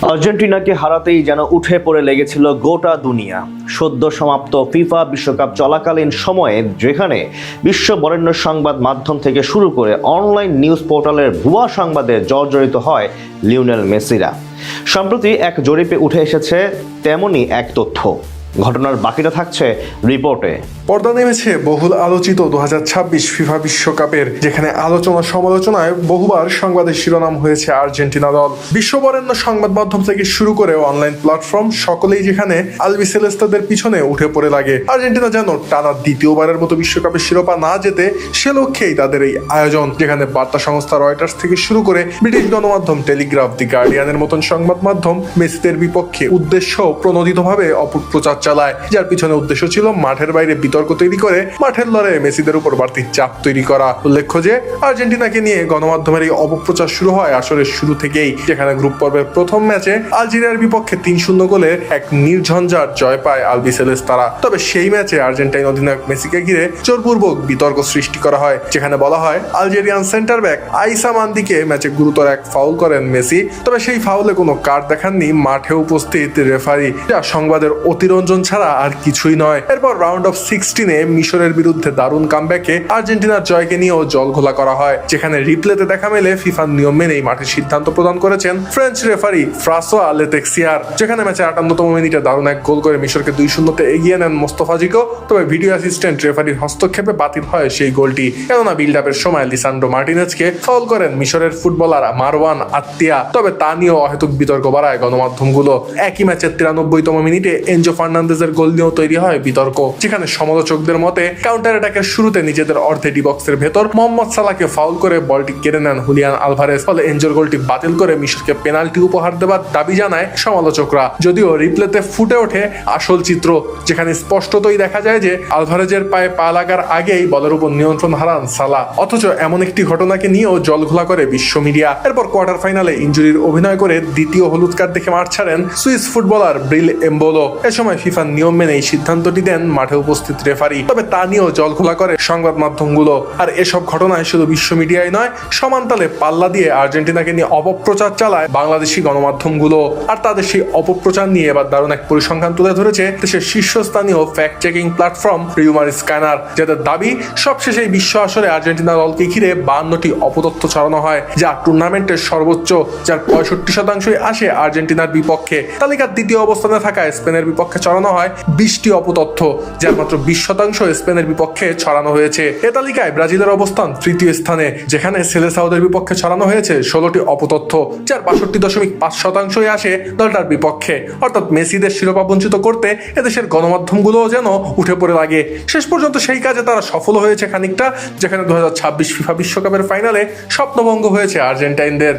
আর্জেন্টিনাকে হারাতেই যেন উঠে পড়ে লেগেছিল গোটা দুনিয়া। সদ্য সমাপ্ত ফিফা বিশ্বকাপ চলাকালীন সময়ে যেখানে বিশ্ব বরেণ্য সংবাদ মাধ্যম থেকে শুরু করে অনলাইন নিউজ পোর্টালের ভুয়া সংবাদে জর্জরিত হয় লিওনেল মেসিরা, সম্প্রতি এক জরিপে উঠে এসেছে তেমনই এক তথ্য। ঘটনার বাকিটা থাকছে রিপোর্টে। পর্দা নেমেছে বহুল আলোচিত 2026 ফিফা বিশ্বকাপের, যেখানে আলোচনা সমালোচনায় বহুবার সংবাদের শিরোনাম হয়েছে আর্জেন্টিনা দল। বিশ্ববরেণ্য সংবাদ মাধ্যম থেকে শুরু করে অনলাইন প্ল্যাটফর্ম সকলেই যেখানে আলবিসেলেস্তাদের পিছনে উঠে পড়ে লাগে। আর্জেন্টিনা যেন টানা দ্বিতীয়বারের মতো বিশ্বকাপের শিরোপা না জেতে সে লক্ষ্যেই তাদের এই আয়োজন, যেখানে বার্তা সংস্থা রয়টার্স থেকে শুরু করে ব্রিটিশ গণমাধ্যম টেলিগ্রাফ, দি গার্ডিয়ানের মতন সংবাদ মাধ্যম মেসিদের বিপক্ষে উদ্দেশ্য প্রণোদিতভাবে অপপ্রচার চালায়, যার পিছনে উদ্দেশ্য ছিল মাঠের বাইরে বিতর্ক তৈরি করে মাঠের লড়াইয়ে মেসিদের উপর বাড়তি চাপ তৈরি করা। উল্লেখ্য যে আর্জেন্টিনাকে নিয়ে গণমাধ্যমের এই অপপ্রচার শুরু হয় আসরের শুরু থেকেই, যেখানে গ্রুপ পর্বের প্রথম ম্যাচে আলজেরিয়ার বিপক্ষে 3-0 গোলে এক নির্ঝঞ্ঝাট জয় পায় আলবিসেলেস্তারা। তবে সেই ম্যাচে আর্জেন্টাইন অধিনায়ক মেসিকে ঘিরে জোরপূর্বক বিতর্ক সৃষ্টি করা হয়, যেখানে বলা হয় আলজেরিয়ান সেন্টার ব্যাক আইসা মান্দিকে ম্যাচে গুরুতর এক ফাউল করেন মেসি। তবে সেই ফাউলে কোনো কার্ড দেখাননি মাঠে উপস্থিত রেফারি, যা সংবাদের অতিরঞ্জন ছাড়া আর কিছুই নয়। এরপর রাউন্ড অফ 16-এ মিশরের বিরুদ্ধে দারুণ কামব্যাকে আর্জেন্টিনার জয়কে নিয়েও জলঘোলা করা হয়, যেখানে রিপ্লেতে দেখা মেলে ফিফার নিয়ম মেনেই মাঠের সিদ্ধান্ত প্রদান করেছেন ফ্রেঞ্চ রেফারি ফ্রাঁসোয়া লেতেক্সিয়ার, যেখানে ম্যাচে 58তম মিনিটে দারুণ এক গোল করে মিশরকে 2-0-তে এগিয়ে নেন মোস্তফাজিকো। তবে ভিডিও অ্যাসিস্ট্যান্ট রেফারির হস্তক্ষেপে বাতিল হয় সেই গোলটি, কেননা বিল্ড আপের সময় লিসান্ড্রো মার্টিনেজকে ফাউল করেন মিশরের ফুটবলার মারওয়ান আত্তিয়া। তবে তা নিয়েও অহেতুক বিতর্ক বাড়ায় গণমাধ্যমগুলো। একই ম্যাচের 93তম মিনিটে এনজো ফার্নান্দেজের গোল নিয়েও তৈরি হয় বিতর্ক, যেখানে সমালোচকদের মতে কাউন্টার অ্যাটাকের শুরুতে নিজেদের অর্ধে ডি বক্সের ভেতর মোহাম্মদ সালাহকে ফাউল করে বলটি কেড়ে নেন হুলিয়ান আলভারেজ, ফলে এনজোর গোলটি বাতিল করে মিশরকে পেনাল্টি উপহার দেবার দাবি জানায় সমালোচকরা। যদিও রিপ্লেতে ফুটে ওঠে আসল চিত্র, যেখানে স্পষ্টতই দেখা যায় যে আলভারেজের পায়ে পা লাগার আগেই বলের উপর নিয়ন্ত্রণ হারান সালাহ। অথচ এমন একটি ঘটনাকে নিয়েও জলঘোলা করে বিশ্ব মিডিয়া। এরপর কোয়ার্টার ফাইনালে ইনজুরির অভিনয় করে দ্বিতীয় হলুদ কার্ড দেখে মাঠ ছাড়েন সুইস ফুটবলার ব্রিল এমবোলো। এ সময় ফিফার নিয়ম মেনে এই সিদ্ধান্তটি দেন মাঠে উপস্থিত রেফারি। তবে তা নিয়েও জলঘোলা করে সংবাদ মাধ্যমগুলো। আর এসব ঘটনায় শুধু বিশ্ব মিডিয়ায় নয়, সমানতালে পাল্লা দিয়ে আর্জেন্টিনাকে নিয়ে অপপ্রচার চালায় বাংলাদেশি গণমাধ্যমগুলো। আর তাদের সেই অপপ্রচার নিয়ে এবার দারুণ এক পরিসংখ্যান তুলে ধরেছে দেশের শীর্ষস্থানীয় fact checking platform rumour scanner, যাদের দাবি সবশেষে এই বিশ্ব আসরে আর্জেন্টিনা দলকে ঘিরে 52টি অপতথ্য ছড়ানো হয়, যা টুর্নামেন্টের সর্বোচ্চ, যার 65% আসে আর্জেন্টিনার বিপক্ষে। তালিকার দ্বিতীয় অবস্থানে থাকা স্পেনের বিপক্ষে ছড়ানো হয় 20টি অপতথ্য, যার মাত্র 20% স্পেনের বিপক্ষে ছড়ানো হয়েছে। এ তালিকায় ব্রাজিলের অবস্থান তৃতীয় স্থানে, যেখানে সেলেসাওদের বিপক্ষে ছড়ানো হয়েছে 16টি অপতথ্য, যার 62.5% আসে দলটার বিপক্ষে। অর্থাৎ মেসিদের শিরোপা বঞ্চিত করতে এদেশের গণমাধ্যমগুলোও যেন উঠে পড়ে লাগে। শেষ পর্যন্ত সেই কাজে তারা সফল হয়েছে খানিকটা, যেখানে 2026 ফিফা বিশ্বকাপের ফাইনালে স্বপ্নভঙ্গ হয়েছে আর্জেন্টাইনদের।